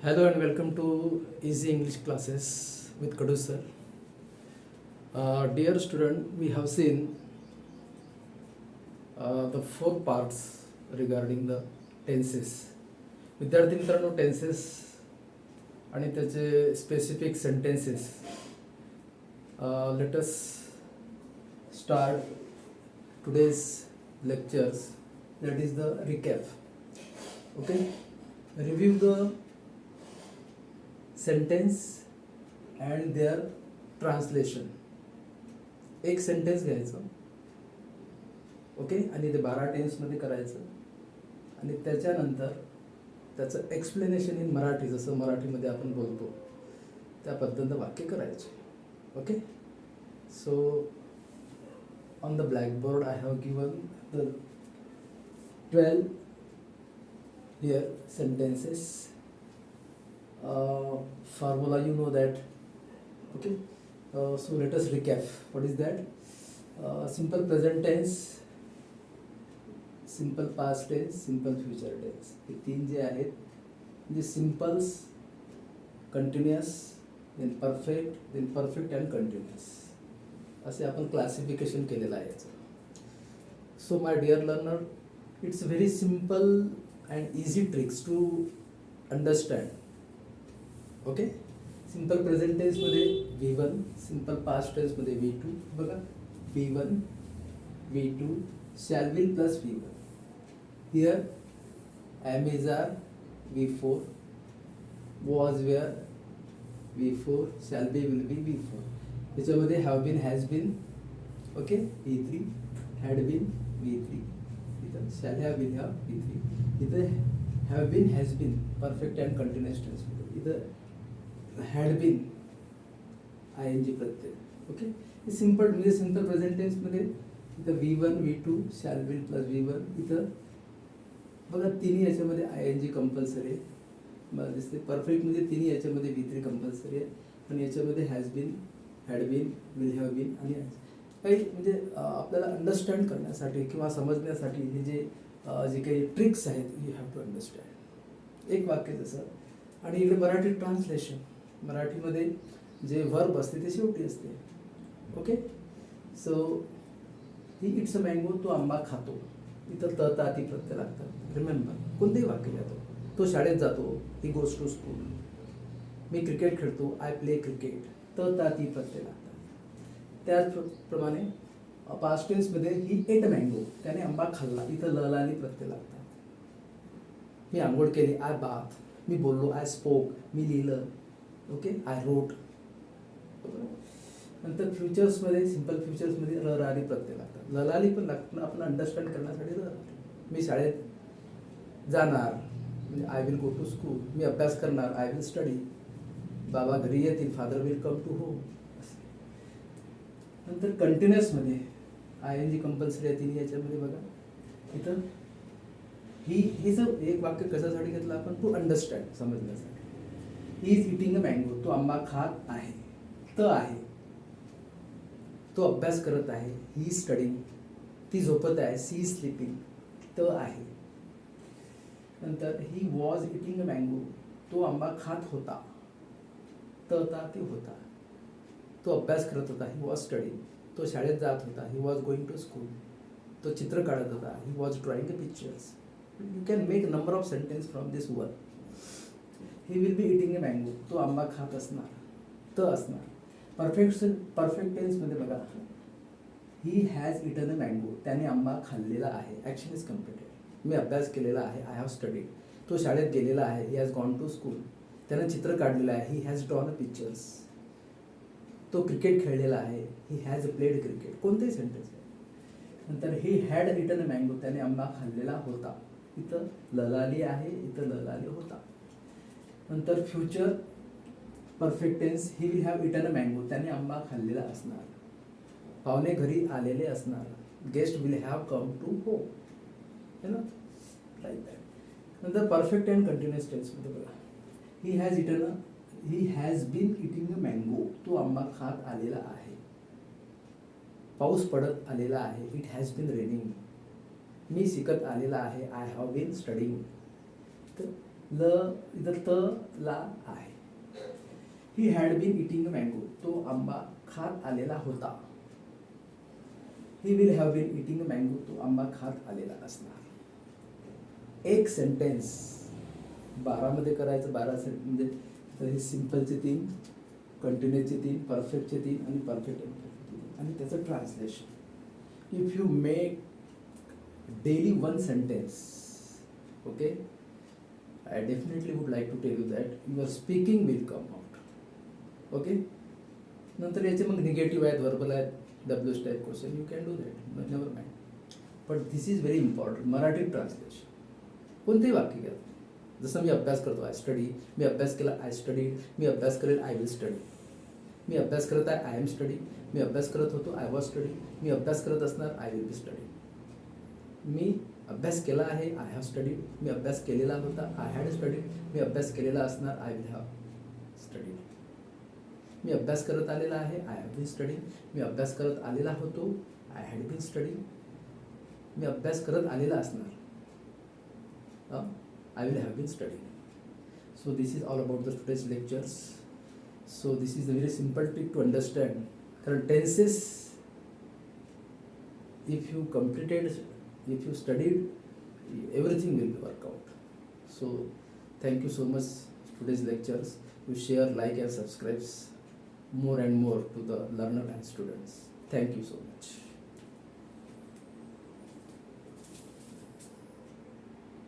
Hello and welcome to Easy English classes with Kadu sir. Dear student, we have seen the four parts regarding the tenses. विद्यार्थी मित्रांनो, tenses आणि त्याचे specific sentences. Let us start today's lectures, that is the recap. Okay, review the sentence and their translation. एक sentence घ्यायचं, okay, आणि ते 12 टेन्समध्ये करायचं आणि त्याच्यानंतर त्याचं एक्सप्लेनेशन इन मराठी, जसं मराठीमध्ये आपण बोलतो त्या पद्धतीनं वाक्य करायचे. Okay, so on the blackboard I have given the 12 here sentences. Formula, you know that. Okay, so let us recap. What is that? Simple present tense, simple past tense, simple future tense. हे तीन जे आहेत म्हणजे simples, continuous, then perfect and continuous असे आपण classification केलेलं आहे याचं. So my dear learner, it's very simple and easy tricks to understand. Okay, simple present टेन्समध्ये V1, सिम्पल पास्ट टेन्समध्ये V2. बघा, V1, V2, shall will plus V1. Here am is are V4, was were V4, shall be will be V4. त्याच्यामध्ये have been, has been, okay, V3, had been V3, इथं shall have will have V3, इथं have been, has been perfect and continuous टेन्समध्ये, इथं had been ING प्रत्यय. Okay, हे simple म्हणजे simple present टेन्समध्ये इथं V1, V2, shall will plus V1. इथं बघा तिन्ही याच्यामध्ये ING कंपल्सरी आहे, मला दिसते. परफेक्ट म्हणजे तिन्ही याच्यामध्ये V3 कंपल्सरी आहे, पण याच्यामध्ये has been, had been, will have been आणि काही म्हणजे आपल्याला अंडरस्टँड करण्यासाठी किंवा समजण्यासाठी हे जे काही ट्रिक्स आहेत, यू हॅव टू अंडरस्टँड. एक वाक्य जसं, आणि इकडे मराठी ट्रान्सलेशन. मराठीमध्ये जे वर्ब असते ते शेवटी असते. Okay, so he it's a mango, तो आंबा खातो, इथं त ता ती प्रत्यय लागतात. रिमेंबर, कोणतेही वाक्य घ्या. तो शाळेत जातो, ही गोज टू स्कूल. मी क्रिकेट खेळतो, आय प्ले क्रिकेट, त ता ती प्रत्यय लागतात. त्याचप्रमाणे पास्ट टेन्समध्ये ही एट मँगो, त्याने आंबा खाल्ला, इथं ल ला नी प्रत्यय लागतात. मी आंघोळ केली, आय बाथ. मी बोललो, आय स्पोक. मी लिहिलं, ओके, आय रोट. नंतर फ्युचर्समध्ये, सिम्पल फ्युचर्समध्ये र रा नी प्रत्यय लागतात. ललाली पण लागतात, आपण अंडरस्टँड करण्यासाठी र. मी शाळेत जाणार म्हणजे I will go to school. मी अभ्यास करणार, आय विल स्टडी. बाबा घरी येतील, father will come to home. नंतर कंटिन्युअसमध्ये ING कंपल्सरी आहे तिन्ही याच्यामध्ये. बघा इथं हे जर एक वाक्य कशासाठी घेतलं आपण, टू अंडरस्टँड, समजण्यासाठी. He is eating a mango, तो आंबा खात आहे, त आहे. तो अभ्यास करत आहे, ही इज स्टडिंग. ती झोपत आहे, सी इज स्लीपिंग, त आहे. नंतर he was eating a mango, तो आंबा खात होता, त ता ते होता. तो अभ्यास करत होता, ही वॉज स्टडिंग. तो शाळेत जात होता, he was going to school. तो चित्र काढत होता, he was drawing a pictures. You can make number of sentence from this one. He will be eating a mango, तो आंबा खात असणार, त असणार. परफेक्ट टेन्समध्ये बघा, he has eaten a mango, त्याने आंबा खाल्लेला आहे, ॲक्शन इज कम्प्लिटेड. मी अभ्यास केलेला आहे, आय हॅव स्टडीड. तो शाळेत गेलेला आहे, he has gone to school. त्यानं चित्र काढलेलं आहे, he has drawn a pictures. तो क्रिकेट खेळलेला आहे, ही हॅज प्लेड क्रिकेट. कोणतेही सेंटेन्स आहे. नंतर he had eaten a mango, त्याने आंबा खाल्लेला होता, इथं ललाली आहे, इथं ललाली होता. नंतर future perfect tense, he will have eaten a mango, त्याने आंबा खाल्लेला असणार. पाहुणे घरी आलेले असणार, guest will have come to home, है ना, लाईक दॅट. नंतर परफेक्ट अँड कंटिन्युअस टेन्समध्ये बघा, he has been eating a mango, तो आंबा खात आलेला आहे. पाऊस पडत आलेला आहे, इट हॅज बीन रेनिंग. मी शिकत आलेला आहे, आय हॅव बीन स्टडिंग. तर ल इथं त ला आहे. He had been eating a mango. तो आंबा खात आलेला होता. He will have been eating a mango. तो आंबा खात आलेला असणार. एक सेंटेन्स 12 मध्ये करायचं. 12 म्हणजे तर हे सिम्पलचे 3, कंटिन्यूसचे 3, परफेक्टचे 3 आणि परफेक्ट इम्परफेक्टचे 3 आणि त्याचं translation. If you make daily 1 sentence, okay, I definitely would like to tell you that your speaking will come out. Okay. नंतर याचे मग निगेटिव्ह आहेत, व्हर्बल आहेत, WH type question. You can do that, never mind. But this is very important. Marathi translation कोणतेही वाक्य घ्या. जसं मी अभ्यास करतो, आय स्टडी. मी अभ्यास केला, आय स्टडी. मी अभ्यास करेल, आय विल स्टडी. मी अभ्यास करत आहे, आय एम स्टडी. मी अभ्यास करत होतो, आय वॉज स्टडी. मी अभ्यास करत असणार, आय विल बी स्टडी. मी अभ्यास केला आहे, आय हॅव स्टडीड. मी अभ्यास केलेला होता, आय हॅड स्टडीड. मी अभ्यास केलेला असणार, आय विल हॅव स्टडीड. मी अभ्यास करत आलेला आहे, आय हॅव बीन स्टडीड. मी अभ्यास करत आलेला होतो, आय हॅड बीन स्टडीड. मी अभ्यास करत आलेला असणार, I will have been studying. So this is all about the today's lectures. So this is a very simple trick to understand. Current tenses, if you completed, if you studied, everything will work out. So thank you so much. Today's lectures, you share, like and subscribe more and more to the learner and students. Thank you so much.